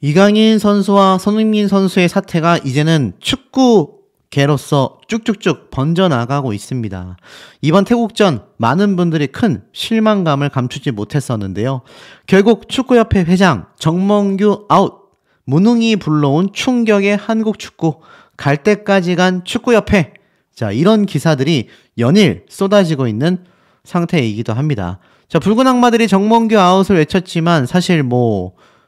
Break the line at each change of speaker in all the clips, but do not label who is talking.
이강인 선수와 손흥민 선수의 사태가 이제는 축구계로서 쭉쭉쭉 번져나가고 있습니다. 이번 태국전 많은 분들이 큰 실망감을 감추지 못했었는데요. 결국 축구협회 회장 정몽규 아웃, 무능이 불러온 충격의 한국 축구, 갈 때까지 간 축구협회. 자, 이런 기사들이 연일 쏟아지고 있는 상태이기도 합니다. 자, 붉은 악마들이 정몽규 아웃을 외쳤지만 사실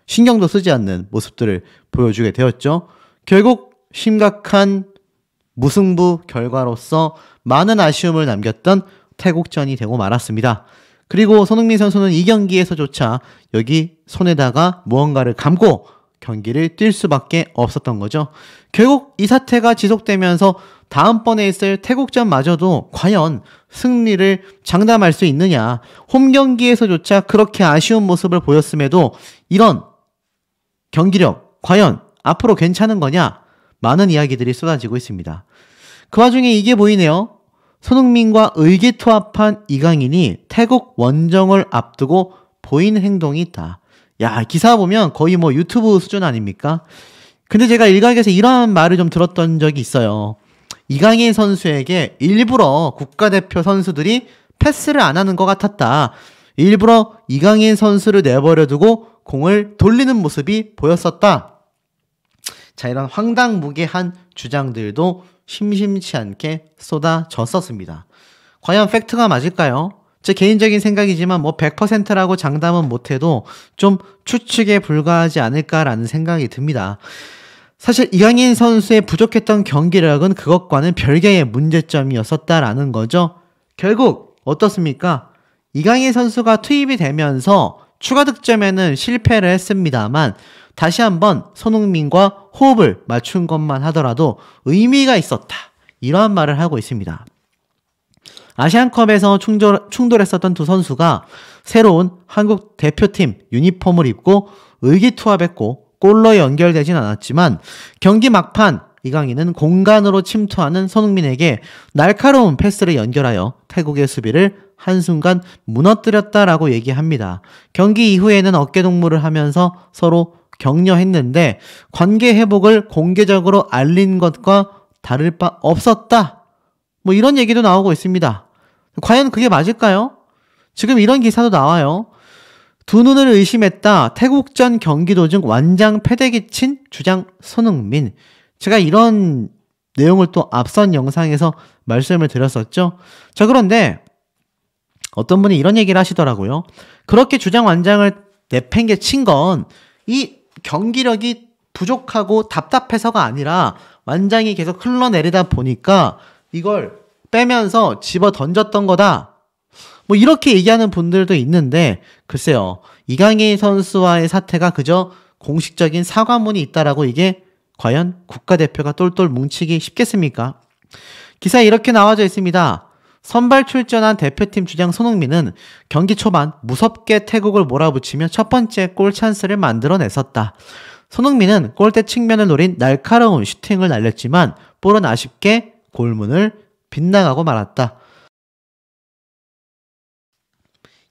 신경도 쓰지 않는 모습들을 보여주게 되었죠. 결국 심각한 무승부 결과로서 많은 아쉬움을 남겼던 태국전이 되고 말았습니다. 그리고 손흥민 선수는 이 경기에서조차 여기 손에다가 무언가를 감고 경기를 뛸 수밖에 없었던 거죠. 결국 이 사태가 지속되면서 다음번에 있을 태국전마저도 과연 승리를 장담할 수 있느냐, 홈 경기에서조차 그렇게 아쉬운 모습을 보였음에도 이런 경기력 과연 앞으로 괜찮은 거냐, 많은 이야기들이 쏟아지고 있습니다. 그 와중에 이게 보이네요. 손흥민과 의기투합한 이강인이 태국 원정을 앞두고 보인 행동이 있다. 야, 기사 보면 거의 유튜브 수준 아닙니까? 근데 제가 일각에서 이러한 말을 좀 들었던 적이 있어요. 이강인 선수에게 일부러 국가대표 선수들이 패스를 안 하는 것 같았다. 일부러 이강인 선수를 내버려두고 공을 돌리는 모습이 보였었다. 자, 이런 황당무계한 주장들도 심심치 않게 쏟아졌었습니다. 과연 팩트가 맞을까요? 제 개인적인 생각이지만 100%라고 장담은 못해도 좀 추측에 불과하지 않을까라는 생각이 듭니다. 사실 이강인 선수의 부족했던 경기력은 그것과는 별개의 문제점이었었다라는 거죠. 결국 어떻습니까? 이강인 선수가 투입이 되면서 추가 득점에는 실패를 했습니다만 다시 한번 손흥민과 호흡을 맞춘 것만 하더라도 의미가 있었다. 이러한 말을 하고 있습니다. 아시안컵에서 충돌했었던 두 선수가 새로운 한국 대표팀 유니폼을 입고 의기투합했고 골로 연결되진 않았지만 경기 막판 이강인은 공간으로 침투하는 손흥민에게 날카로운 패스를 연결하여 태국의 수비를 한순간 무너뜨렸다라고 얘기합니다. 경기 이후에는 어깨동무를 하면서 서로 격려했는데 관계 회복을 공개적으로 알린 것과 다를 바 없었다. 이런 얘기도 나오고 있습니다. 과연 그게 맞을까요? 지금 이런 기사도 나와요. 두 눈을 의심했다. 태국전 경기 도중 완장 패대기 친 주장 손흥민. 제가 이런 내용을 또 앞선 영상에서 말씀을 드렸었죠. 자, 그런데 어떤 분이 이런 얘기를 하시더라고요. 그렇게 주장 완장을 내팽개 친 건 이 경기력이 부족하고 답답해서가 아니라 완장이 계속 흘러내리다 보니까 이걸 빼면서 집어 던졌던 거다. 이렇게 얘기하는 분들도 있는데 글쎄요. 이강인 선수와의 사태가 그저 공식적인 사과문이 있다라고 이게 과연 국가대표가 똘똘 뭉치기 쉽겠습니까? 기사에 이렇게 나와져 있습니다. 선발 출전한 대표팀 주장 손흥민은 경기 초반 무섭게 태국을 몰아붙이며 첫 번째 골 찬스를 만들어냈었다. 손흥민은 골대 측면을 노린 날카로운 슈팅을 날렸지만 볼은 아쉽게 골문을 빗나가고 말았다.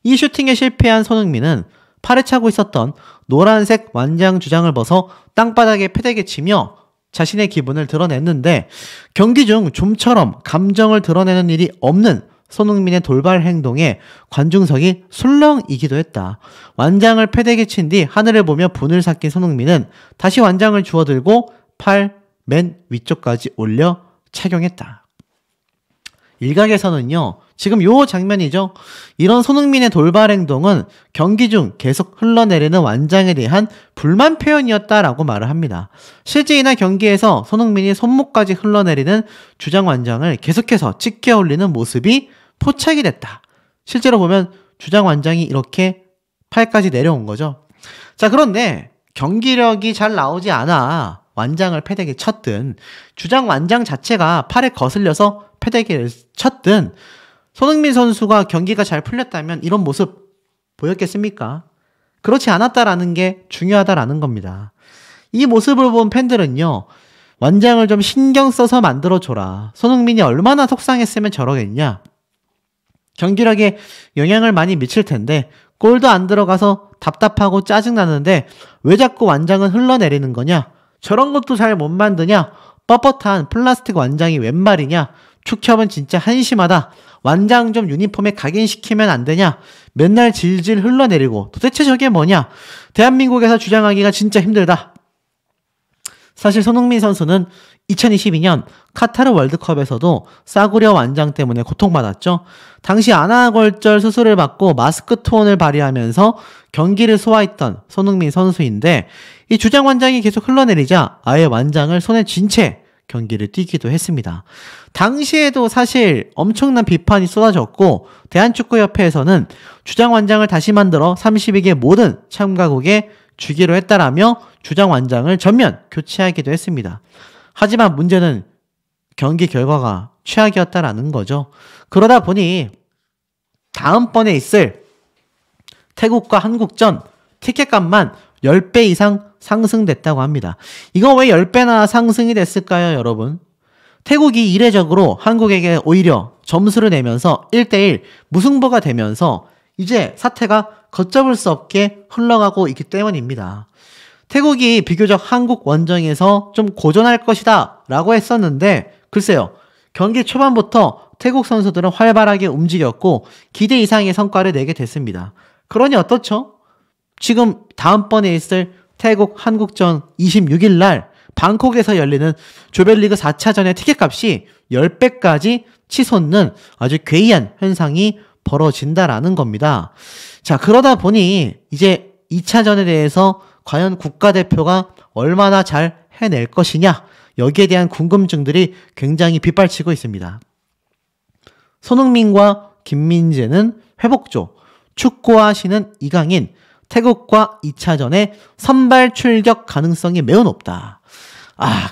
이 슈팅에 실패한 손흥민은 팔에 차고 있었던 노란색 완장 주장을 벗어 땅바닥에 패대기 치며 자신의 기분을 드러냈는데 경기 중 좀처럼 감정을 드러내는 일이 없는 손흥민의 돌발 행동에 관중석이 술렁이기도 했다. 완장을 패대기 친 뒤 하늘을 보며 분을 삭힌 손흥민은 다시 완장을 주워들고 팔 맨 위쪽까지 올려 착용했다. 일각에서는요, 지금 요 장면이죠. 이런 손흥민의 돌발 행동은 경기 중 계속 흘러내리는 완장에 대한 불만 표현이었다라고 말을 합니다. 실제 이날 경기에서 손흥민이 손목까지 흘러내리는 주장 완장을 계속해서 찢겨 올리는 모습이 포착이 됐다. 실제로 보면 주장 완장이 이렇게 팔까지 내려온 거죠. 자, 그런데 경기력이 잘 나오지 않아 완장을 패대기에 쳤든 주장 완장 자체가 팔에 거슬려서 패대기를 쳤든 손흥민 선수가 경기가 잘 풀렸다면 이런 모습 보였겠습니까? 그렇지 않았다라는 게 중요하다라는 겁니다. 이 모습을 본 팬들은요, 완장을 좀 신경 써서 만들어줘라. 손흥민이 얼마나 속상했으면 저러겠냐. 경기력에 영향을 많이 미칠 텐데 골도 안 들어가서 답답하고 짜증나는데 왜 자꾸 완장은 흘러내리는 거냐? 저런 것도 잘 못 만드냐? 뻣뻣한 플라스틱 완장이 웬 말이냐? 축협은 진짜 한심하다. 완장 좀 유니폼에 각인시키면 안 되냐? 맨날 질질 흘러내리고 도대체 저게 뭐냐? 대한민국에서 주장하기가 진짜 힘들다. 사실 손흥민 선수는 2022년 카타르 월드컵에서도 싸구려 완장 때문에 고통받았죠. 당시 안아골절 수술을 받고 마스크 투혼을 발휘하면서 경기를 소화했던 손흥민 선수인데 이 주장 완장이 계속 흘러내리자 아예 완장을 손에 쥔 채 경기를 뛰기도 했습니다. 당시에도 사실 엄청난 비판이 쏟아졌고 대한축구협회에서는 주장 완장을 다시 만들어 32개 모든 참가국에 주기로 했다라며 주장 완장을 전면 교체하기도 했습니다. 하지만 문제는 경기 결과가 최악이었다라는 거죠. 그러다 보니 다음번에 있을 태국과 한국전 티켓값만 10배 이상 상승됐다고 합니다. 이거 왜 10배나 상승이 됐을까요, 여러분? 태국이 이례적으로 한국에게 오히려 점수를 내면서 1대1 무승부가 되면서 이제 사태가 걷잡을 수 없게 흘러가고 있기 때문입니다. 태국이 비교적 한국 원정에서 좀 고전할 것이다 라고 했었는데 글쎄요. 경기 초반부터 태국 선수들은 활발하게 움직였고 기대 이상의 성과를 내게 됐습니다. 그러니 어떻죠? 지금 다음번에 있을 태국 한국전 26일 날 방콕에서 열리는 조별리그 4차전의 티켓값이 10배까지 치솟는 아주 괴이한 현상이 벌어진다라는 겁니다. 자, 그러다 보니 이제 2차전에 대해서 과연 국가대표가 얼마나 잘 해낼 것이냐 여기에 대한 궁금증들이 굉장히 빗발치고 있습니다. 손흥민과 김민재는 회복조, 축구하시는 이강인, 태국과 2차전에 선발 출격 가능성이 매우 높다.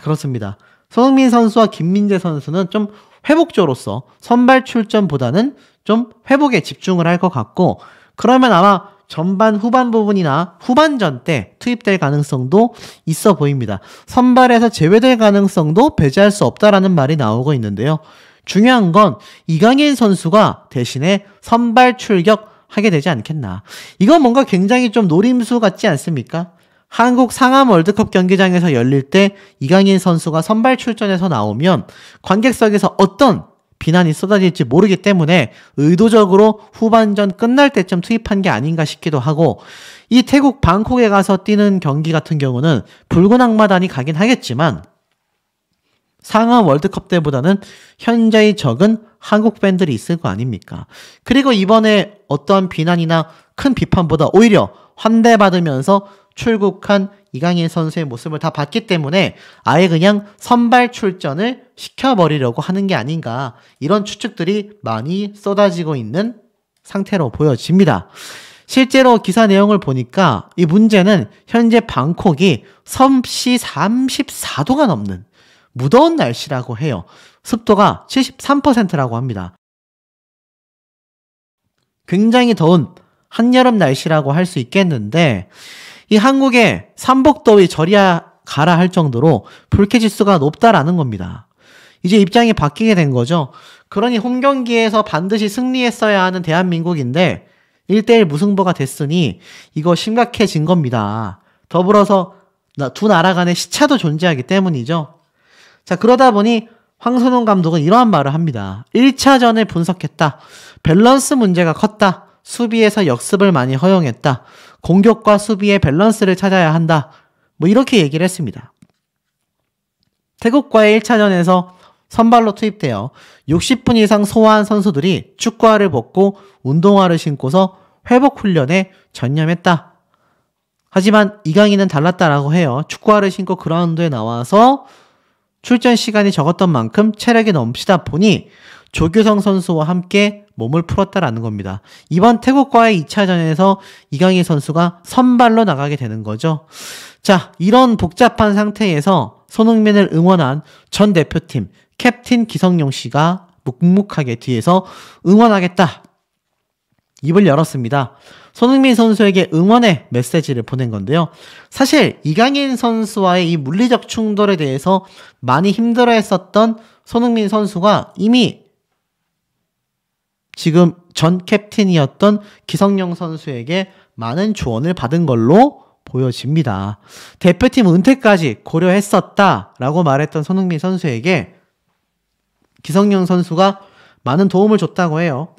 그렇습니다. 손흥민 선수와 김민재 선수는 좀 회복조로서 선발 출전보다는 좀 회복에 집중을 할 것 같고 그러면 아마 전반 후반 부분이나 후반전 때 투입될 가능성도 있어 보입니다. 선발에서 제외될 가능성도 배제할 수 없다라는 말이 나오고 있는데요. 중요한 건 이강인 선수가 대신에 선발 출격하게 되지 않겠나. 이건 뭔가 굉장히 좀 노림수 같지 않습니까? 한국 상암 월드컵 경기장에서 열릴 때 이강인 선수가 선발 출전해서 나오면 관객석에서 어떤 비난이 쏟아질지 모르기 때문에 의도적으로 후반전 끝날 때쯤 투입한 게 아닌가 싶기도 하고 이 태국 방콕에 가서 뛰는 경기 같은 경우는 붉은 악마단이 가긴 하겠지만 상암 월드컵 때보다는 현저히 적은 한국 팬들이 있을 거 아닙니까? 그리고 이번에 어떠한 비난이나 큰 비판보다 오히려 환대받으면서 출국한 이강인 선수의 모습을 다 봤기 때문에 아예 그냥 선발 출전을 시켜버리려고 하는 게 아닌가 이런 추측들이 많이 쏟아지고 있는 상태로 보여집니다. 실제로 기사 내용을 보니까 이 문제는 현재 방콕이 섭씨 34도가 넘는 무더운 날씨라고 해요. 습도가 73%라고 합니다. 굉장히 더운 한여름 날씨라고 할 수 있겠는데 이 한국의 삼복더위 저리야 가라 할 정도로 불쾌지수가 높다라는 겁니다. 이제 입장이 바뀌게 된 거죠. 그러니 홈경기에서 반드시 승리했어야 하는 대한민국인데 1대1 무승부가 됐으니 이거 심각해진 겁니다. 더불어서 두 나라 간의 시차도 존재하기 때문이죠. 자, 그러다 보니 황선홍 감독은 이러한 말을 합니다. 1차전을 분석했다. 밸런스 문제가 컸다. 수비에서 역습을 많이 허용했다. 공격과 수비의 밸런스를 찾아야 한다. 뭐 이렇게 얘기를 했습니다. 태국과의 1차전에서 선발로 투입되어 60분 이상 소화한 선수들이 축구화를 벗고 운동화를 신고서 회복 훈련에 전념했다. 하지만 이강인은 달랐다라고 해요. 축구화를 신고 그라운드에 나와서 출전 시간이 적었던 만큼 체력이 넘치다 보니 조규성 선수와 함께 몸을 풀었다라는 겁니다. 이번 태국과의 2차전에서 이강인 선수가 선발로 나가게 되는 거죠. 자, 이런 복잡한 상태에서 손흥민을 응원한 전 대표팀 캡틴 기성용 씨가 묵묵하게 뒤에서 응원하겠다. 입을 열었습니다. 손흥민 선수에게 응원의 메시지를 보낸 건데요. 사실 이강인 선수와의 이 물리적 충돌에 대해서 많이 힘들어했었던 손흥민 선수가 이미 지금 전 캡틴이었던 기성용 선수에게 많은 조언을 받은 걸로 보여집니다. 대표팀 은퇴까지 고려했었다라고 말했던 손흥민 선수에게 기성용 선수가 많은 도움을 줬다고 해요.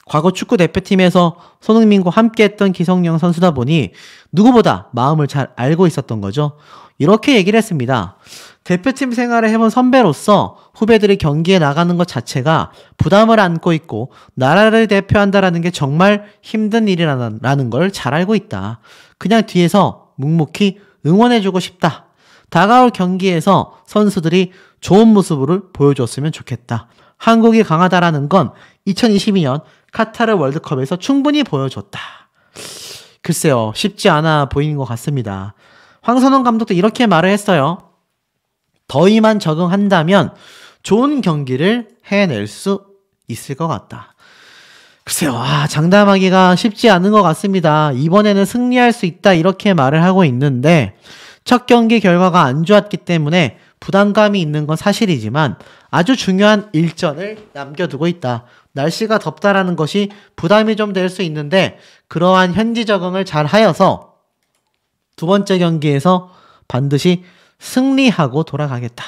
과거 축구 대표팀에서 손흥민과 함께했던 기성용 선수다 보니 누구보다 마음을 잘 알고 있었던 거죠. 이렇게 얘기를 했습니다. 대표팀 생활을 해본 선배로서 후배들이 경기에 나가는 것 자체가 부담을 안고 있고 나라를 대표한다라는 게 정말 힘든 일이라는 걸 잘 알고 있다. 그냥 뒤에서 묵묵히 응원해주고 싶다. 다가올 경기에서 선수들이 좋은 모습을 보여줬으면 좋겠다. 한국이 강하다라는 건 2022년 카타르 월드컵에서 충분히 보여줬다. 글쎄요, 쉽지 않아 보이는 것 같습니다. 황선홍 감독도 이렇게 말을 했어요. 더위만 적응한다면 좋은 경기를 해낼 수 있을 것 같다. 글쎄요, 장담하기가 쉽지 않은 것 같습니다. 이번에는 승리할 수 있다 이렇게 말을 하고 있는데 첫 경기 결과가 안 좋았기 때문에 부담감이 있는 건 사실이지만 아주 중요한 일전을 남겨두고 있다. 날씨가 덥다라는 것이 부담이 좀 될 수 있는데 그러한 현지 적응을 잘 하여서 두 번째 경기에서 반드시 승리하고 돌아가겠다.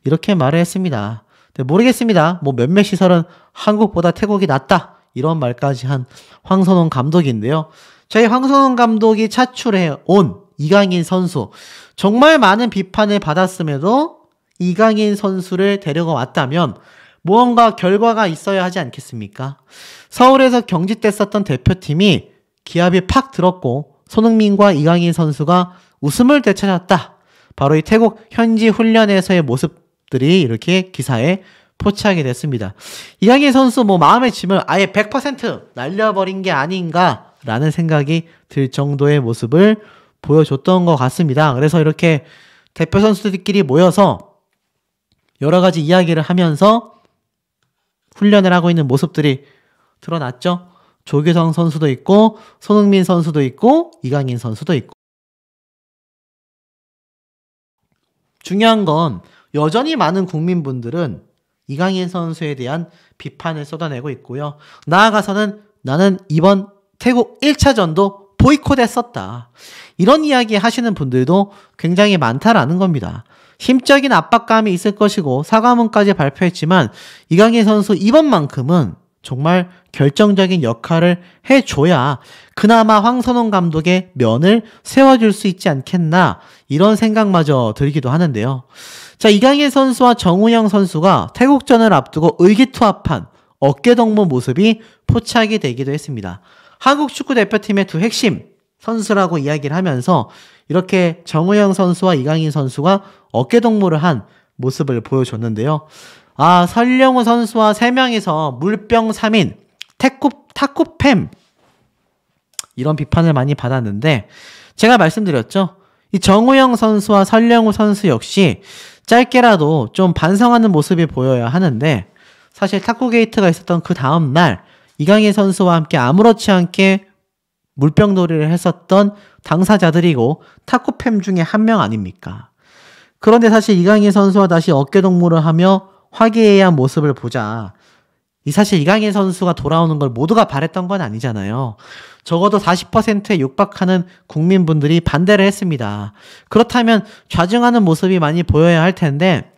이렇게 말을 했습니다. 모르겠습니다. 몇몇 시설은 한국보다 태국이 낫다. 이런 말까지 한 황선홍 감독인데요. 저희 황선홍 감독이 차출해 온 이강인 선수. 정말 많은 비판을 받았음에도 이강인 선수를 데려가 왔다면 무언가 결과가 있어야 하지 않겠습니까? 서울에서 경질됐었던 대표팀이 기합이 팍 들었고 손흥민과 이강인 선수가 웃음을 되찾았다. 바로 이 태국 현지 훈련에서의 모습들이 이렇게 기사에 포착이 됐습니다. 이강인 선수 마음의 짐을 아예 100% 날려버린 게 아닌가라는 생각이 들 정도의 모습을 보여줬던 것 같습니다. 그래서 이렇게 대표 선수들끼리 모여서 여러 가지 이야기를 하면서 훈련을 하고 있는 모습들이 드러났죠. 조규성 선수도 있고 손흥민 선수도 있고 이강인 선수도 있고. 중요한 건 여전히 많은 국민분들은 이강인 선수에 대한 비판을 쏟아내고 있고요. 나아가서는 나는 이번 태국 1차전도 보이콧했었다. 이런 이야기 하시는 분들도 굉장히 많다라는 겁니다. 심적인 압박감이 있을 것이고 사과문까지 발표했지만 이강인 선수 이번만큼은 정말 결정적인 역할을 해줘야 그나마 황선홍 감독의 면을 세워줄 수 있지 않겠나 이런 생각마저 들기도 하는데요. 자, 이강인 선수와 정우영 선수가 태국전을 앞두고 의기투합한 어깨동무 모습이 포착이 되기도 했습니다. 한국 축구대표팀의 두 핵심 선수라고 이야기를 하면서 이렇게 정우영 선수와 이강인 선수가 어깨동무를 한 모습을 보여줬는데요. 설령우 선수와 3명이서 물병 3인 탁구팸 이런 비판을 많이 받았는데 제가 말씀드렸죠. 이 정우영 선수와 설령우 선수 역시 짧게라도 좀 반성하는 모습이 보여야 하는데 사실 탁구 게이트가 있었던 그 다음날 이강인 선수와 함께 아무렇지 않게 물병놀이를 했었던 당사자들이고 탁구팸 중에 한 명 아닙니까? 그런데 사실 이강인 선수와 다시 어깨동무를 하며 화기애애한 모습을 보자. 사실 이강인 선수가 돌아오는 걸 모두가 바랬던 건 아니잖아요. 적어도 40%에 육박하는 국민분들이 반대를 했습니다. 그렇다면 좌증하는 모습이 많이 보여야 할 텐데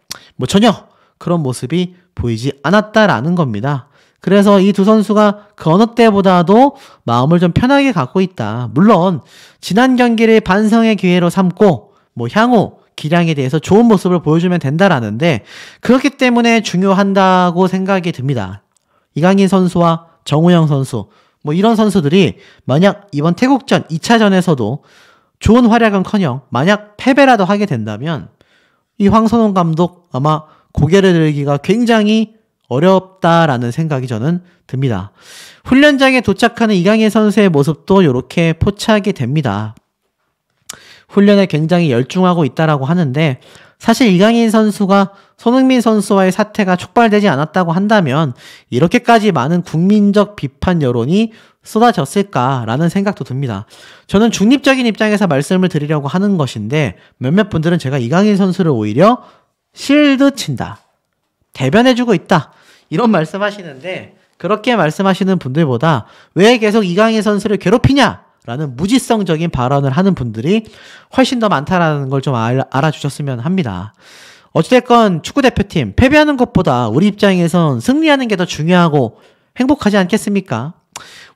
전혀 그런 모습이 보이지 않았다라는 겁니다. 그래서 이 두 선수가 그 어느 때보다도 마음을 좀 편하게 갖고 있다. 물론 지난 경기를 반성의 기회로 삼고 향후 기량에 대해서 좋은 모습을 보여주면 된다라는데 그렇기 때문에 중요한다고 생각이 듭니다. 이강인 선수와 정우영 선수 이런 선수들이 만약 이번 태국전 2차전에서도 좋은 활약은커녕 만약 패배라도 하게 된다면 이 황선홍 감독 아마 고개를 들기가 굉장히 어렵다라는 생각이 저는 듭니다. 훈련장에 도착하는 이강인 선수의 모습도 이렇게 포착이 됩니다. 훈련에 굉장히 열중하고 있다라고 하는데 사실 이강인 선수가 손흥민 선수와의 사태가 촉발되지 않았다고 한다면 이렇게까지 많은 국민적 비판 여론이 쏟아졌을까라는 생각도 듭니다. 저는 중립적인 입장에서 말씀을 드리려고 하는 것인데 몇몇 분들은 제가 이강인 선수를 오히려 실드 친다. 대변해주고 있다. 이런 말씀하시는데 그렇게 말씀하시는 분들보다 왜 계속 이강인 선수를 괴롭히냐? 라는 무지성적인 발언을 하는 분들이 훨씬 더 많다라는 걸 좀 알아주셨으면 합니다. 어찌됐건 축구대표팀 패배하는 것보다 우리 입장에선 승리하는 게 더 중요하고 행복하지 않겠습니까?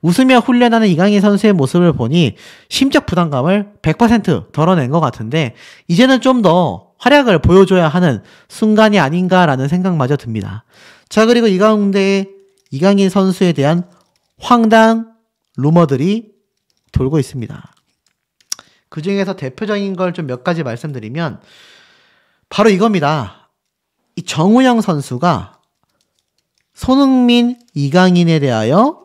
웃으며 훈련하는 이강인 선수의 모습을 보니 심적 부담감을 100% 덜어낸 것 같은데 이제는 좀 더 활약을 보여줘야 하는 순간이 아닌가라는 생각마저 듭니다. 자, 그리고 이 가운데 이강인 선수에 대한 황당 루머들이 돌고 있습니다. 그 중에서 대표적인 걸 좀 몇 가지 말씀드리면 바로 이겁니다. 이 정우영 선수가 손흥민, 이강인에 대하여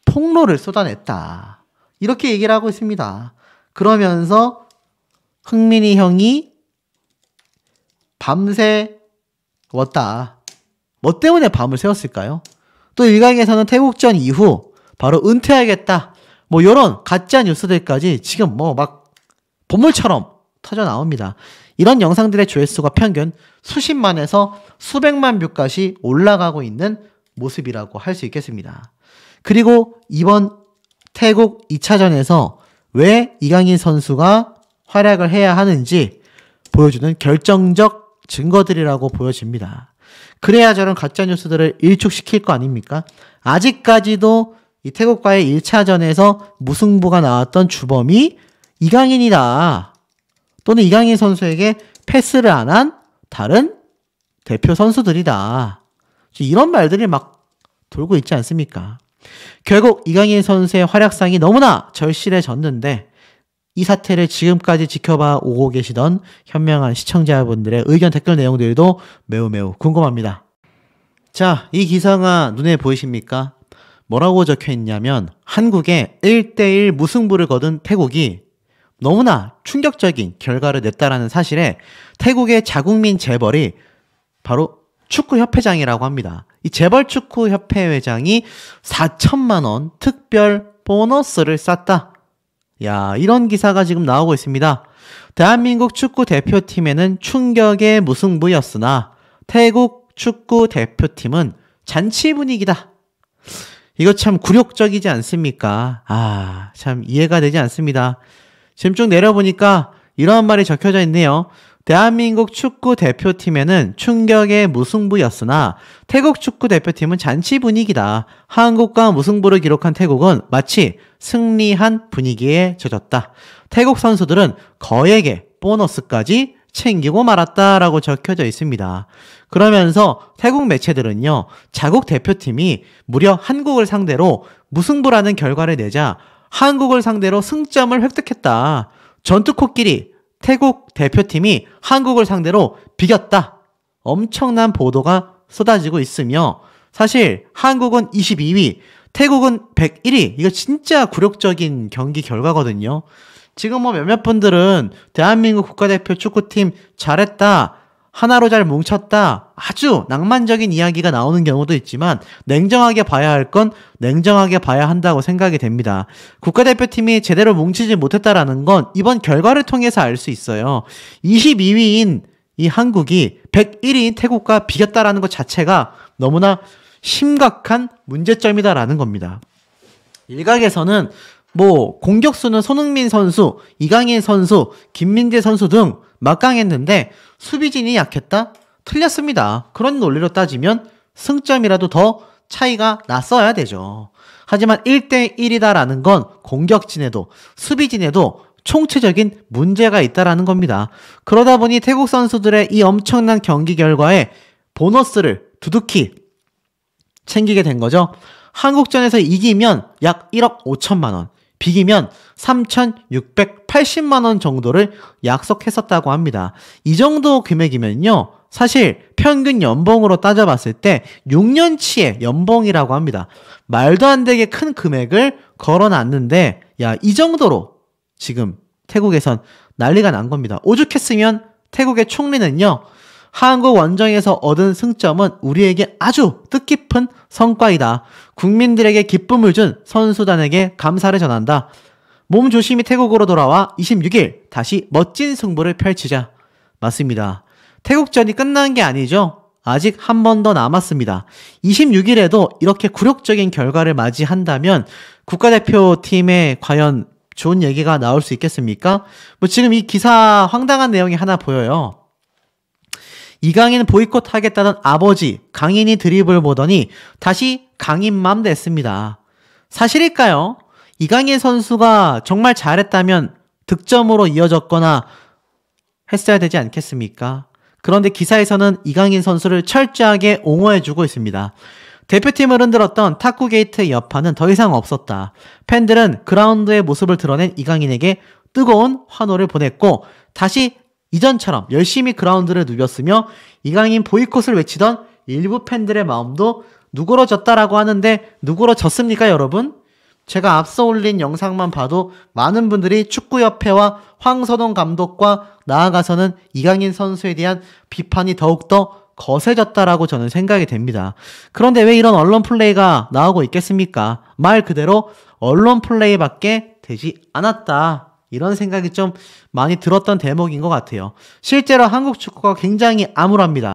폭로를 쏟아냈다. 이렇게 얘기를 하고 있습니다. 그러면서 흥민이 형이 밤새 웠다. 뭐 때문에 밤을 새웠을까요? 또 일각에서는 태국전 이후 바로 은퇴하겠다. 뭐 이런 가짜 뉴스들까지 지금 뭐 막 보물처럼 터져 나옵니다. 이런 영상들의 조회수가 평균 수십만에서 수백만 뷰까지 올라가고 있는 모습이라고 할 수 있겠습니다. 그리고 이번 태국 2차전에서 왜 이강인 선수가 활약을 해야 하는지 보여주는 결정적 증거들이라고 보여집니다. 그래야 저런 가짜뉴스들을 일축시킬 거 아닙니까? 아직까지도 이 태국과의 1차전에서 무승부가 나왔던 주범이 이강인이다. 또는 이강인 선수에게 패스를 안 한 다른 대표 선수들이다. 이런 말들이 막 돌고 있지 않습니까? 결국 이강인 선수의 활약상이 너무나 절실해졌는데 이 사태를 지금까지 지켜봐 오고 계시던 현명한 시청자분들의 의견 댓글 내용들도 매우 궁금합니다. 자, 이 기사가 눈에 보이십니까? 뭐라고 적혀 있냐면 한국에 1대1 무승부를 거둔 태국이 너무나 충격적인 결과를 냈다라는 사실에 태국의 자국민 재벌이 바로 축구협회장이라고 합니다. 이 재벌축구협회 회장이 4천만 원 특별 보너스를 쌌다. 야, 이런 기사가 지금 나오고 있습니다. 대한민국 축구 대표팀에는 충격의 무승부였으나 태국 축구 대표팀은 잔치 분위기다. 이거 참 굴욕적이지 않습니까? 아, 참 이해가 되지 않습니다. 지금 쭉 내려보니까 이런 말이 적혀져 있네요. 대한민국 축구 대표팀에는 충격의 무승부였으나 태국 축구 대표팀은 잔치 분위기다. 한국과 무승부를 기록한 태국은 마치 승리한 분위기에 젖었다. 태국 선수들은 거액의 보너스까지 챙기고 말았다라고 적혀져 있습니다. 그러면서 태국 매체들은요, 자국 대표팀이 무려 한국을 상대로 무승부라는 결과를 내자 한국을 상대로 승점을 획득했다. 전투 코끼리 태국 대표팀이 한국을 상대로 비겼다. 엄청난 보도가 쏟아지고 있으며 사실 한국은 22위, 태국은 101위. 이거 진짜 굴욕적인 경기 결과거든요. 지금 뭐 몇몇 분들은 대한민국 국가대표 축구팀 잘했다. 하나로 잘 뭉쳤다. 아주 낭만적인 이야기가 나오는 경우도 있지만 냉정하게 봐야 할 건 냉정하게 봐야 한다고 생각이 됩니다. 국가대표팀이 제대로 뭉치지 못했다라는 건 이번 결과를 통해서 알 수 있어요. 22위인 이 한국이 101위인 태국과 비겼다라는 것 자체가 너무나 심각한 문제점이다라는 겁니다. 일각에서는 뭐 공격수는 손흥민 선수, 이강인 선수, 김민재 선수 등 막강했는데 수비진이 약했다? 틀렸습니다. 그런 논리로 따지면 승점이라도 더 차이가 났어야 되죠. 하지만 1대1이다라는 건 공격진에도 수비진에도 총체적인 문제가 있다라는 겁니다. 그러다 보니 태국 선수들의 이 엄청난 경기 결과에 보너스를 두둑히 챙기게 된 거죠. 한국전에서 이기면 약 1억 5천만 원, 비기면 3,680만 원 정도를 약속했었다고 합니다. 이 정도 금액이면요, 사실 평균 연봉으로 따져봤을 때 6년치의 연봉이라고 합니다. 말도 안 되게 큰 금액을 걸어놨는데 야, 이 정도로 지금 태국에선 난리가 난 겁니다. 오죽했으면 태국의 총리는요, 한국 원정에서 얻은 승점은 우리에게 아주 뜻깊은 성과이다. 국민들에게 기쁨을 준 선수단에게 감사를 전한다. 몸조심히 태국으로 돌아와 26일 다시 멋진 승부를 펼치자. 맞습니다. 태국전이 끝난 게 아니죠. 아직 한 번 더 남았습니다. 26일에도 이렇게 굴욕적인 결과를 맞이한다면 국가대표팀에 과연 좋은 얘기가 나올 수 있겠습니까? 지금 이 기사 황당한 내용이 하나 보여요. 이강인 보이콧 하겠다던 아버지 강인이 드립을 보더니 다시 강인맘 됐습니다. 사실일까요? 이강인 선수가 정말 잘했다면 득점으로 이어졌거나 했어야 되지 않겠습니까? 그런데 기사에서는 이강인 선수를 철저하게 옹호해주고 있습니다. 대표팀을 흔들었던 탁구게이트의 여파는 더 이상 없었다. 팬들은 그라운드의 모습을 드러낸 이강인에게 뜨거운 환호를 보냈고 다시 이전처럼 열심히 그라운드를 누볐으며 이강인 보이콧을 외치던 일부 팬들의 마음도 누그러졌다라고 하는데 누그러졌습니까 여러분? 제가 앞서 올린 영상만 봐도 많은 분들이 축구협회와 황선홍 감독과 나아가서는 이강인 선수에 대한 비판이 더욱더 거세졌다라고 저는 생각이 됩니다. 그런데 왜 이런 언론 플레이가 나오고 있겠습니까? 말 그대로 언론 플레이밖에 되지 않았다. 이런 생각이 좀 많이 들었던 대목인 것 같아요. 실제로 한국 축구가 굉장히 암울합니다.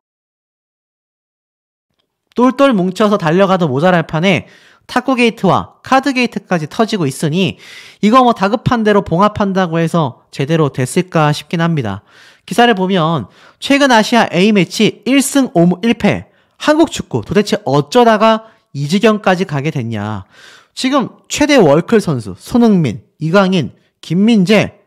똘똘 뭉쳐서 달려가도 모자랄 판에 탁구게이트와 카드게이트까지 터지고 있으니 이거 다급한 대로 봉합한다고 해서 제대로 됐을까 싶긴 합니다. 기사를 보면 최근 아시아 A매치 1승 5무 1패 한국 축구 도대체 어쩌다가 이 지경까지 가게 됐냐. 지금 최대 월클 선수 손흥민, 이강인, 김민재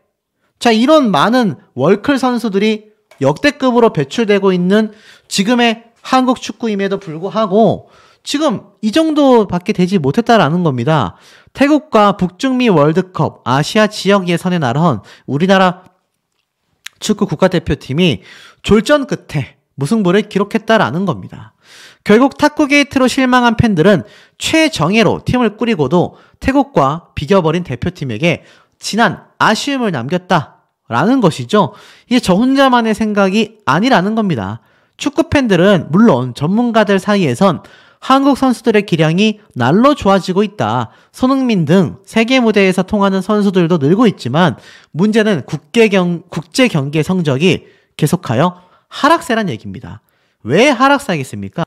자 이런 많은 월클 선수들이 역대급으로 배출되고 있는 지금의 한국 축구임에도 불구하고 지금 이 정도밖에 되지 못했다라는 겁니다. 태국과 북중미 월드컵 아시아 지역 예선에 나선 우리나라 축구 국가대표팀이 졸전 끝에 무승부를 기록했다라는 겁니다. 결국 탁구게이트로 실망한 팬들은 최정예로 팀을 꾸리고도 태국과 비겨버린 대표팀에게 진한 아쉬움을 남겼다라는 것이죠. 이게 저 혼자만의 생각이 아니라는 겁니다. 축구 팬들은 물론 전문가들 사이에선 한국 선수들의 기량이 날로 좋아지고 있다. 손흥민 등 세계 무대에서 통하는 선수들도 늘고 있지만 문제는 국제 경기의 성적이 계속하여 하락세란 얘기입니다. 왜 하락세겠습니까?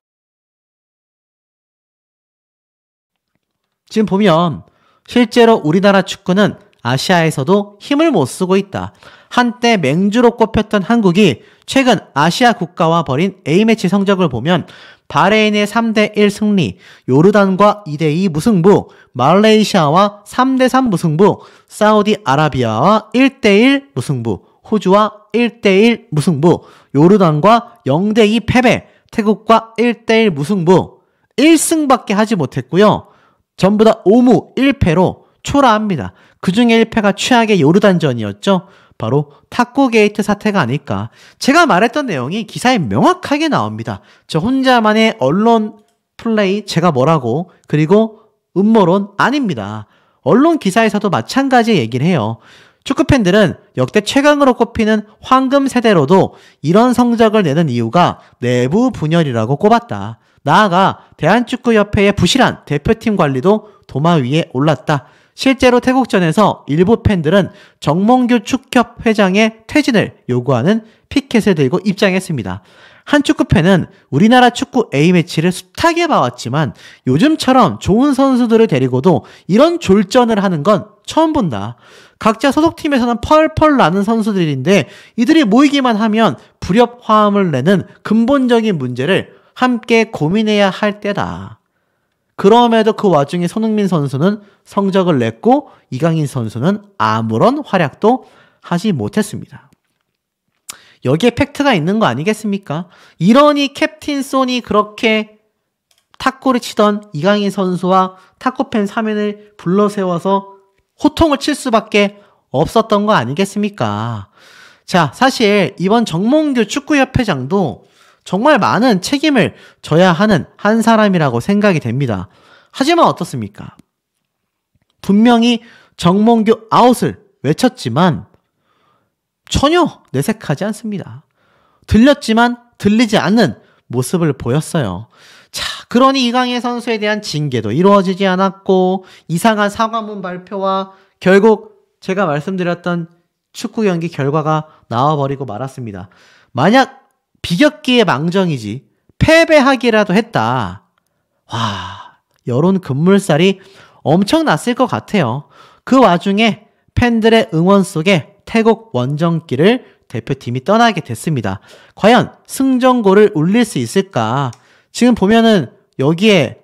지금 보면 실제로 우리나라 축구는 아시아에서도 힘을 못 쓰고 있다. 한때 맹주로 꼽혔던 한국이 최근 아시아 국가와 벌인 A매치 성적을 보면 바레인의 3대1 승리, 요르단과 2대2 무승부, 말레이시아와 3대3 무승부, 사우디아라비아와 1대1 무승부, 호주와 1대1 무승부, 요르단과 0대2 패배, 태국과 1대1 무승부, 1승밖에 하지 못했고요. 전부 다 5무 1패로 초라합니다. 그 중에 1패가 최악의 요르단전이었죠. 바로 탁구게이트 사태가 아닐까. 제가 말했던 내용이 기사에 명확하게 나옵니다. 저 혼자만의 언론 플레이 제가 뭐라고 그리고 음모론 아닙니다. 언론 기사에서도 마찬가지 얘기를 해요. 축구팬들은 역대 최강으로 꼽히는 황금 세대로도 이런 성적을 내는 이유가 내부 분열이라고 꼽았다. 나아가 대한축구협회의 부실한 대표팀 관리도 도마 위에 올랐다. 실제로 태국전에서 일부 팬들은 정몽규 축협 회장의 퇴진을 요구하는 피켓을 들고 입장했습니다. 한 축구팬은 우리나라 축구 A매치를 숱하게 봐왔지만 요즘처럼 좋은 선수들을 데리고도 이런 졸전을 하는 건 처음 본다. 각자 소속팀에서는 펄펄 나는 선수들인데 이들이 모이기만 하면 불협화음을 내는 근본적인 문제를 함께 고민해야 할 때다. 그럼에도 그 와중에 손흥민 선수는 성적을 냈고 이강인 선수는 아무런 활약도 하지 못했습니다. 여기에 팩트가 있는 거 아니겠습니까? 이러니 캡틴 손이 그렇게 탁구를 치던 이강인 선수와 탁구팬 3인을 불러세워서 호통을 칠 수밖에 없었던 거 아니겠습니까? 자, 사실 이번 정몽규 축구협회장도 정말 많은 책임을 져야 하는 한 사람이라고 생각이 됩니다. 하지만 어떻습니까? 분명히 정몽규 아웃을 외쳤지만 전혀 내색하지 않습니다. 들렸지만 들리지 않는 모습을 보였어요. 자, 그러니 이강인 선수에 대한 징계도 이루어지지 않았고 이상한 사과문 발표와 결국 제가 말씀드렸던 축구 경기 결과가 나와버리고 말았습니다. 만약 비겼기에 망정이지 패배하기라도 했다. 와, 여론 급물살이 엄청났을 것 같아요. 그 와중에 팬들의 응원 속에 태국 원정길을 대표팀이 떠나게 됐습니다. 과연 승전고를 울릴 수 있을까? 지금 보면은 여기에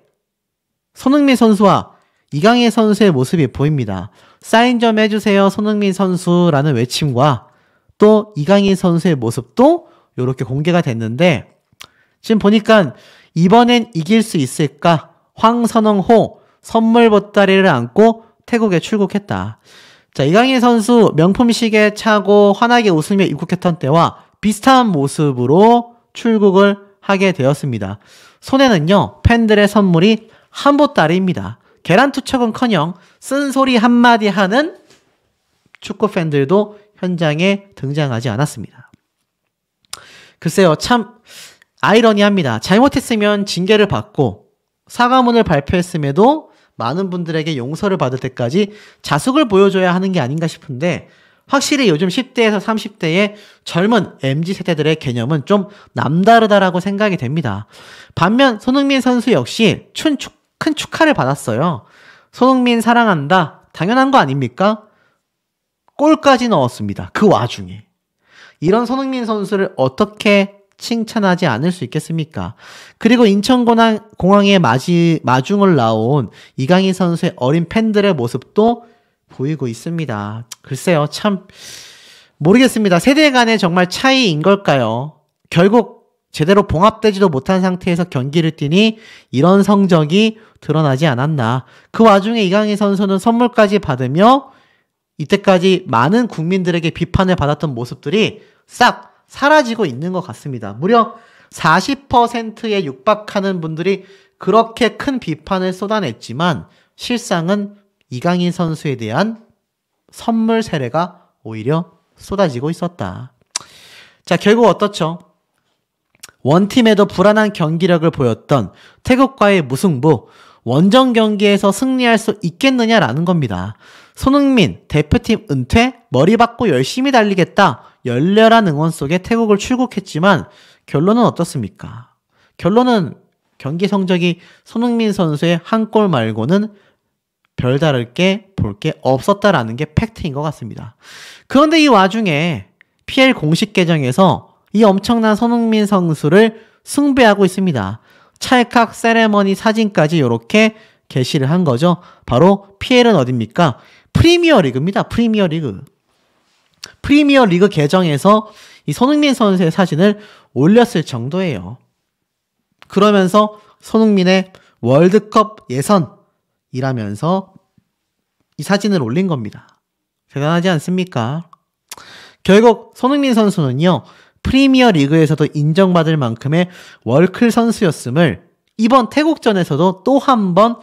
손흥민 선수와 이강인 선수의 모습이 보입니다. 사인 좀 해주세요 손흥민 선수라는 외침과 또 이강인 선수의 모습도 이렇게 공개가 됐는데 지금 보니까 이번엔 이길 수 있을까? 황선홍호 선물 보따리를 안고 태국에 출국했다. 자, 이강인 선수 명품 시계 차고 환하게 웃으며 입국했던 때와 비슷한 모습으로 출국을 하게 되었습니다. 손에는요, 팬들의 선물이 한 보따리입니다. 계란 투척은커녕 쓴소리 한마디 하는 축구 팬들도 현장에 등장하지 않았습니다. 글쎄요, 참 아이러니합니다. 잘못했으면 징계를 받고 사과문을 발표했음에도 많은 분들에게 용서를 받을 때까지 자숙을 보여줘야 하는 게 아닌가 싶은데 확실히 요즘 10대에서 30대의 젊은 MZ세대들의 개념은 좀 남다르다라고 생각이 됩니다. 반면 손흥민 선수 역시 큰 축하를 받았어요. 손흥민 사랑한다. 당연한 거 아닙니까? 골까지 넣었습니다. 그 와중에. 이런 손흥민 선수를 어떻게 칭찬하지 않을 수 있겠습니까? 그리고 인천공항에 마중을 나온 이강인 선수의 어린 팬들의 모습도 보이고 있습니다. 글쎄요, 참 모르겠습니다. 세대 간의 정말 차이인 걸까요? 결국 제대로 봉합되지도 못한 상태에서 경기를 뛰니 이런 성적이 드러나지 않았나. 그 와중에 이강인 선수는 선물까지 받으며 이때까지 많은 국민들에게 비판을 받았던 모습들이 싹 사라지고 있는 것 같습니다. 무려 40%에 육박하는 분들이 그렇게 큰 비판을 쏟아냈지만 실상은 이강인 선수에 대한 선물 세례가 오히려 쏟아지고 있었다. 자, 결국 어떻죠? 원팀에도 불안한 경기력을 보였던 태국과의 무승부, 원정 경기에서 승리할 수 있겠느냐라는 겁니다. 손흥민, 대표팀 은퇴, 머리 받고 열심히 달리겠다. 열렬한 응원 속에 태국을 출국했지만 결론은 어떻습니까? 결론은 경기 성적이 손흥민 선수의 한 골 말고는 별다를 게 볼 게 없었다라는 게 팩트인 것 같습니다. 그런데 이 와중에 PL 공식 계정에서 이 엄청난 손흥민 선수를 숭배하고 있습니다. 찰칵 세레머니 사진까지 이렇게 게시를 한 거죠. 바로 PL은 어딥니까? 프리미어리그입니다. 프리미어리그 계정에서 이 손흥민 선수의 사진을 올렸을 정도예요. 그러면서 손흥민의 월드컵 예선이라면서 이 사진을 올린 겁니다. 대단하지 않습니까? 결국 손흥민 선수는요, 프리미어 리그에서도 인정받을 만큼의 월클 선수였음을 이번 태국전에서도 또 한 번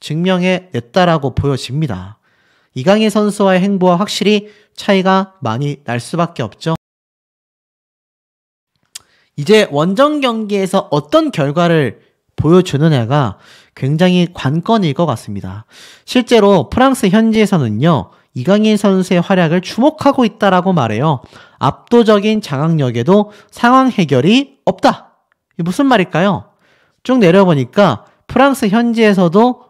증명해냈다라고 보여집니다. 이강인 선수와의 행보와 확실히 차이가 많이 날 수밖에 없죠. 이제 원정 경기에서 어떤 결과를 보여주느냐가 굉장히 관건일 것 같습니다. 실제로 프랑스 현지에서는요, 이강인 선수의 활약을 주목하고 있다라고 말해요. 압도적인 장악력에도 상황 해결이 없다. 이게 무슨 말일까요? 쭉 내려보니까 프랑스 현지에서도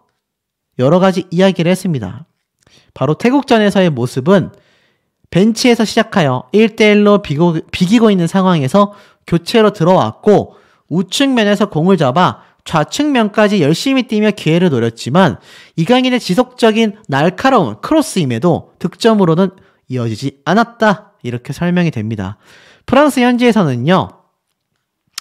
여러 가지 이야기를 했습니다. 바로 태국전에서의 모습은 벤치에서 시작하여 1대1로 비기고 있는 상황에서 교체로 들어왔고 우측면에서 공을 잡아 좌측면까지 열심히 뛰며 기회를 노렸지만 이강인의 지속적인 날카로운 크로스임에도 득점으로는 이어지지 않았다. 이렇게 설명이 됩니다. 프랑스 현지에서는요,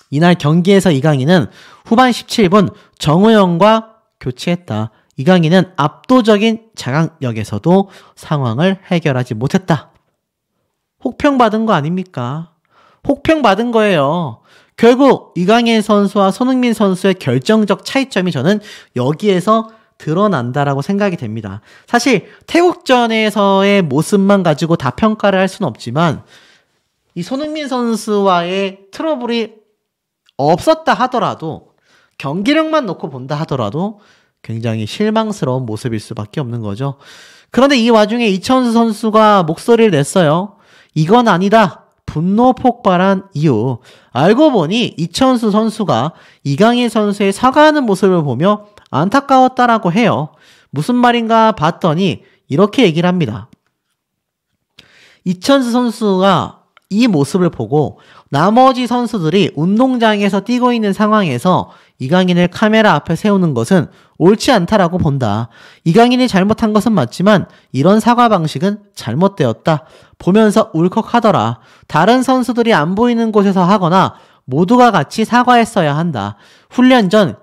이날 경기에서 이강인은 후반 17분 정우영과 교체했다. 이강인은 압도적인 장악력에서도 상황을 해결하지 못했다. 혹평받은 거 아닙니까? 혹평받은 거예요. 결국 이강인 선수와 손흥민 선수의 결정적 차이점이 저는 여기에서 드러난다라고 생각이 됩니다. 사실 태국전에서의 모습만 가지고 다 평가를 할 수는 없지만 이 손흥민 선수와의 트러블이 없었다 하더라도 경기력만 놓고 본다 하더라도 굉장히 실망스러운 모습일 수밖에 없는 거죠. 그런데 이 와중에 이천수 선수가 목소리를 냈어요. 이건 아니다. 분노 폭발한 이유. 알고 보니 이천수 선수가 이강인 선수의 사과하는 모습을 보며 안타까웠다라고 해요. 무슨 말인가 봤더니 이렇게 얘기를 합니다. 이천수 선수가 이 모습을 보고 나머지 선수들이 운동장에서 뛰고 있는 상황에서 이강인을 카메라 앞에 세우는 것은 옳지 않다라고 본다. 이강인이 잘못한 것은 맞지만 이런 사과 방식은 잘못되었다. 보면서 울컥하더라. 다른 선수들이 안 보이는 곳에서 하거나 모두가 같이 사과했어야 한다. 훈련 전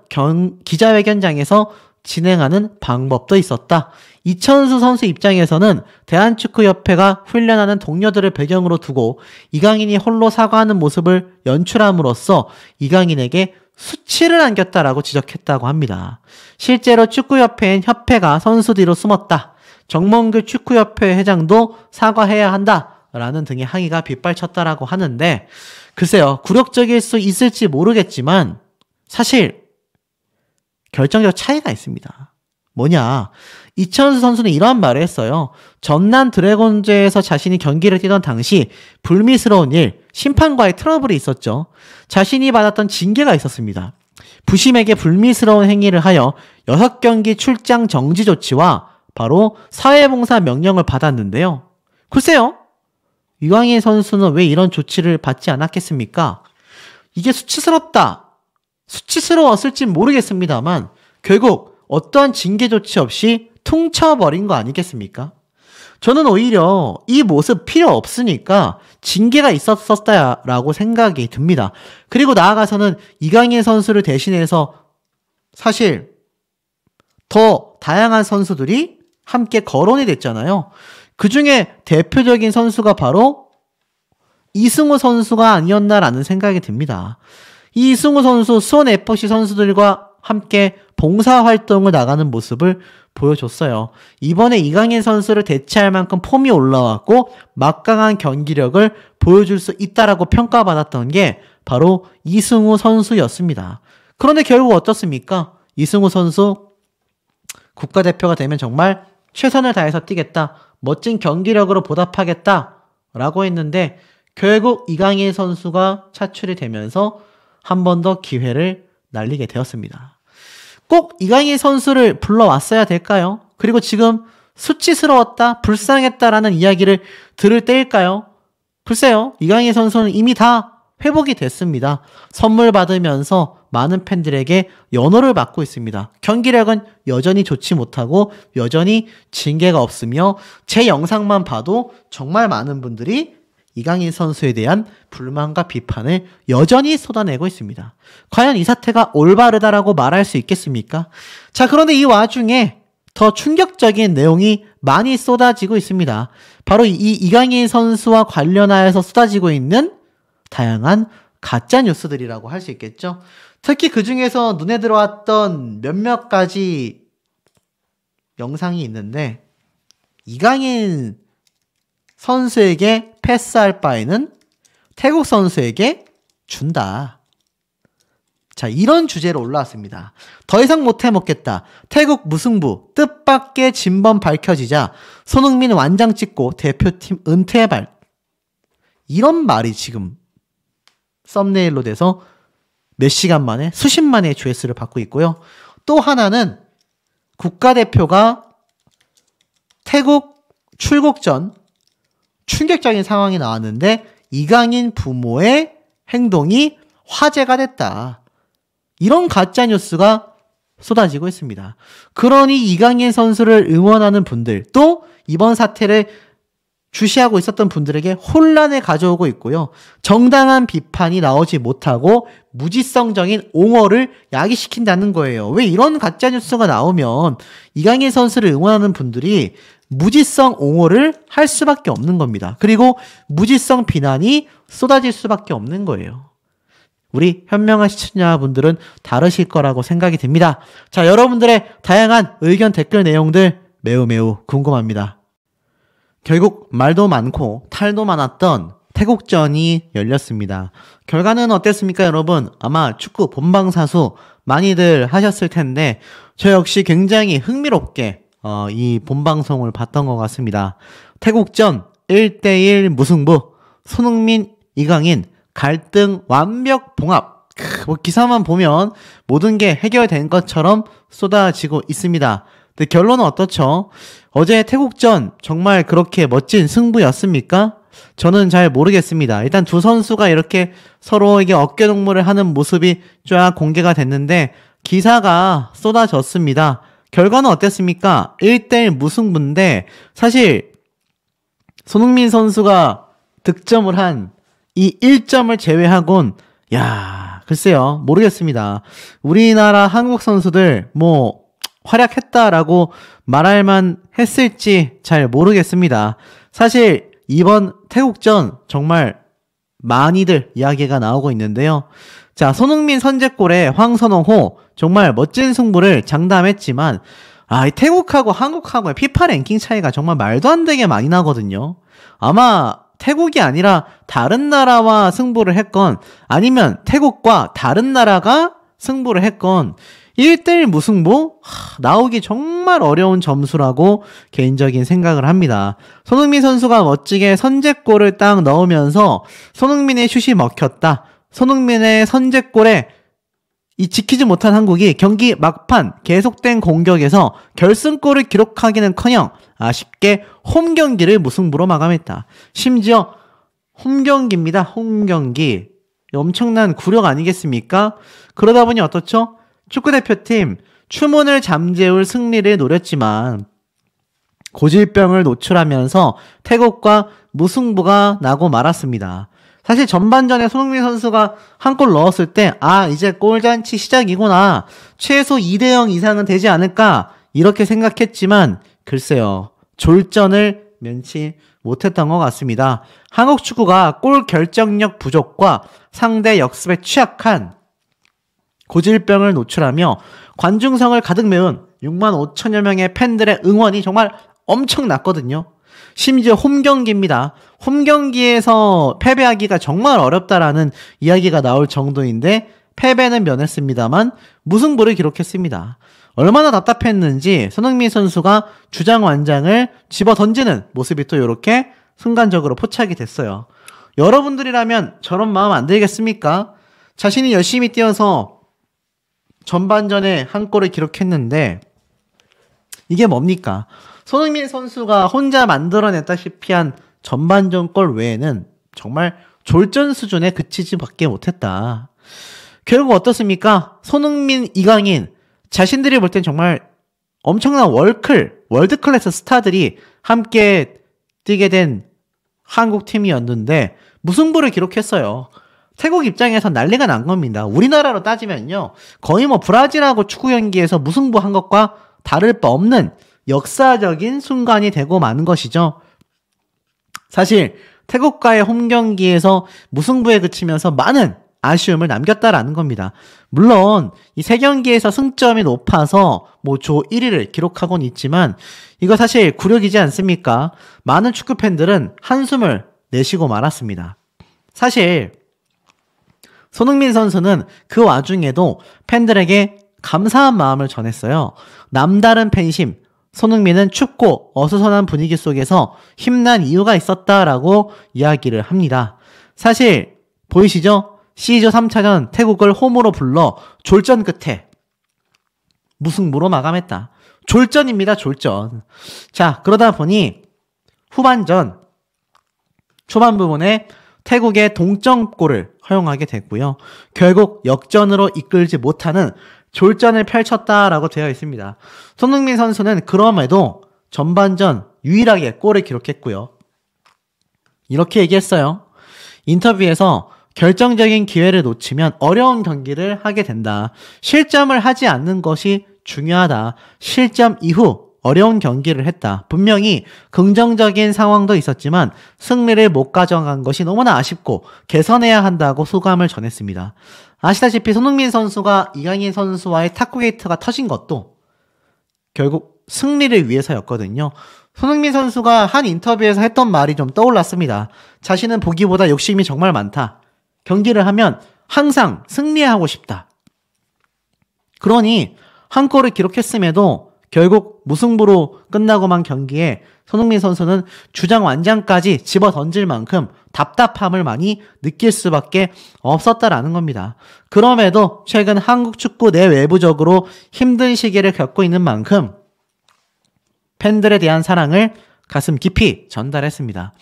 기자회견장에서 진행하는 방법도 있었다. 이천수 선수 입장에서는 대한축구협회가 훈련하는 동료들을 배경으로 두고 이강인이 홀로 사과하는 모습을 연출함으로써 이강인에게 수치를 안겼다라고 지적했다고 합니다. 실제로 축구협회엔 협회가 선수 뒤로 숨었다. 정몽규 축구협회 회장도 사과해야 한다라는 등의 항의가 빗발쳤다라고 하는데, 글쎄요, 굴욕적일 수 있을지 모르겠지만 사실 결정적 차이가 있습니다. 뭐냐? 이천수 선수는 이러한 말을 했어요. 전남 드래곤즈에서 자신이 경기를 뛰던 당시 불미스러운 일, 심판과의 트러블이 있었죠. 자신이 받았던 징계가 있었습니다. 부심에게 불미스러운 행위를 하여 6경기 출장 정지 조치와 바로 사회봉사 명령을 받았는데요. 글쎄요, 이강인 선수는 왜 이런 조치를 받지 않았겠습니까? 이게 수치스럽다. 수치스러웠을진 모르겠습니다만 결국 어떠한 징계 조치 없이 퉁쳐버린 거 아니겠습니까? 저는 오히려 이 모습 필요 없으니까 징계가 있었다라고 생각이 듭니다. 그리고 나아가서는 이강인 선수를 대신해서 사실 더 다양한 선수들이 함께 거론이 됐잖아요. 그 중에 대표적인 선수가 바로 이승우 선수가 아니었나라는 생각이 듭니다. 이 이승우 선수 수원FC 선수들과 함께 봉사활동을 나가는 모습을 보여줬어요. 이번에 이강인 선수를 대체할 만큼 폼이 올라왔고 막강한 경기력을 보여줄 수 있다라고 평가받았던 게 바로 이승우 선수였습니다. 그런데 결국 어떻습니까? 이승우 선수 국가대표가 되면 정말 최선을 다해서 뛰겠다. 멋진 경기력으로 보답하겠다라고 했는데 결국 이강인 선수가 차출이 되면서 한 번 더 기회를 날리게 되었습니다. 꼭 이강인 선수를 불러왔어야 될까요? 그리고 지금 수치스러웠다, 불쌍했다라는 이야기를 들을 때일까요? 글쎄요, 이강인 선수는 이미 다 회복이 됐습니다. 선물 받으면서 많은 팬들에게 연호를 받고 있습니다. 경기력은 여전히 좋지 못하고 여전히 징계가 없으며 제 영상만 봐도 정말 많은 분들이 이강인 선수에 대한 불만과 비판을 여전히 쏟아내고 있습니다. 과연 이 사태가 올바르다라고 말할 수 있겠습니까? 자, 그런데 이 와중에 더 충격적인 내용이 많이 쏟아지고 있습니다. 바로 이강인 선수와 관련하여서 쏟아지고 있는 다양한 가짜 뉴스들이라고 할 수 있겠죠. 특히 그 중에서 눈에 들어왔던 몇몇 가지 영상이 있는데, 이강인 선수에게 패스할 바에는 태국 선수에게 준다. 자, 이런 주제로 올라왔습니다. 더 이상 못해 먹겠다. 태국 무승부 뜻밖의 진범 밝혀지자 손흥민 완장 찍고 대표팀 은퇴 발. 이런 말이 지금 썸네일로 돼서 몇 시간 만에 수십만의 조회수를 받고 있고요. 또 하나는 국가대표가 태국 출국 전 충격적인 상황이 나왔는데 이강인 부모의 행동이 화제가 됐다. 이런 가짜뉴스가 쏟아지고 있습니다. 그러니 이강인 선수를 응원하는 분들, 또 이번 사태를 주시하고 있었던 분들에게 혼란을 가져오고 있고요. 정당한 비판이 나오지 못하고 무지성적인 옹호를 야기시킨다는 거예요. 왜 이런 가짜뉴스가 나오면 이강인 선수를 응원하는 분들이 무지성 옹호를 할 수밖에 없는 겁니다. 그리고 무지성 비난이 쏟아질 수밖에 없는 거예요. 우리 현명한 시청자분들은 다르실 거라고 생각이 듭니다. 자, 여러분들의 다양한 의견 댓글 내용들 매우 궁금합니다. 결국 말도 많고 탈도 많았던 태국전이 열렸습니다. 결과는 어땠습니까, 여러분? 아마 축구 본방사수 많이들 하셨을 텐데 저 역시 굉장히 흥미롭게 이 본방송을 봤던 것 같습니다. 태국전 1대1 무승부, 손흥민 이강인 갈등 완벽 봉합. 뭐 기사만 보면 모든 게 해결된 것처럼 쏟아지고 있습니다. 근데 결론은 어떻죠? 어제 태국전 정말 그렇게 멋진 승부였습니까? 저는 잘 모르겠습니다. 일단 두 선수가 이렇게 서로에게 어깨동무를 하는 모습이 쫙 공개가 됐는데 기사가 쏟아졌습니다. 결과는 어땠습니까? 1대1 무승부인데 사실 손흥민 선수가 득점을 한 이 1점을 제외하곤 글쎄요, 모르겠습니다. 우리나라 한국 선수들 뭐 활약했다라고 말할만 했을지 잘 모르겠습니다. 사실 이번 태국전 정말 많이들 이야기가 나오고 있는데요. 자, 손흥민 선제골에 황선홍호 정말 멋진 승부를 장담했지만 이 태국하고 한국하고의 피파 랭킹 차이가 정말 말도 안 되게 많이 나거든요. 아마 태국이 아니라 다른 나라와 승부를 했건 아니면 태국과 다른 나라가 승부를 했건 1대1 무승부? 나오기 정말 어려운 점수라고 개인적인 생각을 합니다. 손흥민 선수가 멋지게 선제골을 딱 넣으면서 손흥민의 슛이 먹혔다. 손흥민의 선제골에 지키지 못한 한국이 경기 막판 계속된 공격에서 결승골을 기록하기는커녕 아쉽게 홈경기를 무승부로 마감했다. 심지어 홈경기입니다. 홈경기. 엄청난 굴욕 아니겠습니까? 그러다 보니 어떻죠? 축구대표팀 추문을 잠재울 승리를 노렸지만 고질병을 노출하면서 태국과 무승부가 나고 말았습니다. 사실 전반전에 손흥민 선수가 한 골 넣었을 때 이제 골잔치 시작이구나. 최소 2대0 이상은 되지 않을까 이렇게 생각했지만 글쎄요. 졸전을 면치 못했던 것 같습니다. 한국 축구가 골 결정력 부족과 상대 역습에 취약한 고질병을 노출하며 관중성을 가득 메운 6만 5천여 명의 팬들의 응원이 정말 엄청났거든요. 심지어 홈경기입니다. 홈경기에서 패배하기가 정말 어렵다라는 이야기가 나올 정도인데 패배는 면했습니다만 무승부를 기록했습니다. 얼마나 답답했는지 손흥민 선수가 주장 완장을 집어 던지는 모습이 또 이렇게 순간적으로 포착이 됐어요. 여러분들이라면 저런 마음 안 들겠습니까? 자신이 열심히 뛰어서 전반전에 한 골을 기록했는데 이게 뭡니까? 손흥민 선수가 혼자 만들어냈다시피 한 전반전 골 외에는 정말 졸전 수준에 그치지 밖에 못했다. 결국 어떻습니까? 손흥민, 이강인 자신들이 볼 땐 정말 엄청난 월드클래스 스타들이 함께 뛰게 된 한국 팀이었는데 무승부를 기록했어요. 태국 입장에서 난리가 난 겁니다. 우리나라로 따지면요. 거의 뭐 브라질하고 축구 경기에서 무승부한 것과 다를 바 없는 역사적인 순간이 되고 마는 것이죠. 사실 태국과의 홈경기에서 무승부에 그치면서 많은 아쉬움을 남겼다라는 겁니다. 물론 이 세 경기에서 승점이 높아서 뭐 조 1위를 기록하곤 있지만 이거 사실 굴욕이지 않습니까? 많은 축구 팬들은 한숨을 내쉬고 말았습니다. 사실 손흥민 선수는 그 와중에도 팬들에게 감사한 마음을 전했어요. 남다른 팬심, 손흥민은 춥고 어수선한 분위기 속에서 힘난 이유가 있었다라고 이야기를 합니다. 사실 보이시죠? C조 3차전 태국을 홈으로 불러 졸전 끝에 무승부로 마감했다. 졸전입니다. 졸전. 자, 그러다 보니 후반전 초반 부분에 태국의 동점골을 허용하게 됐고요. 결국 역전으로 이끌지 못하는 졸전을 펼쳤다라고 되어 있습니다. 손흥민 선수는 그럼에도 전반전 유일하게 골을 기록했고요. 이렇게 얘기했어요. 인터뷰에서 결정적인 기회를 놓치면 어려운 경기를 하게 된다. 실점을 하지 않는 것이 중요하다. 실점 이후 어려운 경기를 했다. 분명히 긍정적인 상황도 있었지만 승리를 못 가져간 것이 너무나 아쉽고 개선해야 한다고 소감을 전했습니다. 아시다시피 손흥민 선수가 이강인 선수와의 탁구게이트가 터진 것도 결국 승리를 위해서였거든요. 손흥민 선수가 한 인터뷰에서 했던 말이 좀 떠올랐습니다. 자신은 보기보다 욕심이 정말 많다. 경기를 하면 항상 승리하고 싶다. 그러니 한 골을 기록했음에도 결국 무승부로 끝나고만 경기에 손흥민 선수는 주장 완장까지 집어 던질 만큼 답답함을 많이 느낄 수밖에 없었다라는 겁니다. 그럼에도 최근 한국 축구 내외부적으로 힘든 시기를 겪고 있는 만큼 팬들에 대한 사랑을 가슴 깊이 전달했습니다.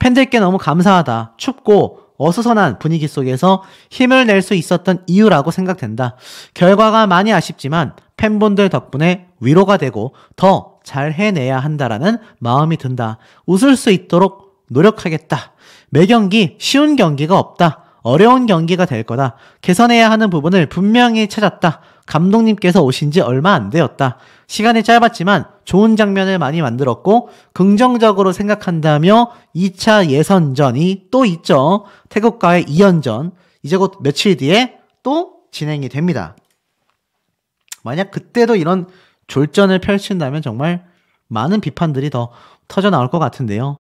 팬들께 너무 감사하다. 춥고 어수선한 분위기 속에서 힘을 낼 수 있었던 이유라고 생각된다. 결과가 많이 아쉽지만 팬분들 덕분에 위로가 되고 더 잘 해내야 한다라는 마음이 든다. 웃을 수 있도록 노력하겠다. 매 경기 쉬운 경기가 없다. 어려운 경기가 될 거다. 개선해야 하는 부분을 분명히 찾았다. 감독님께서 오신 지 얼마 안 되었다. 시간이 짧았지만 좋은 장면을 많이 만들었고 긍정적으로 생각한다며 2차 예선전이 또 있죠. 태국과의 2연전. 이제 곧 며칠 뒤에 또 진행이 됩니다. 만약 그때도 이런 졸전을 펼친다면 정말 많은 비판들이 더 터져 나올 것 같은데요.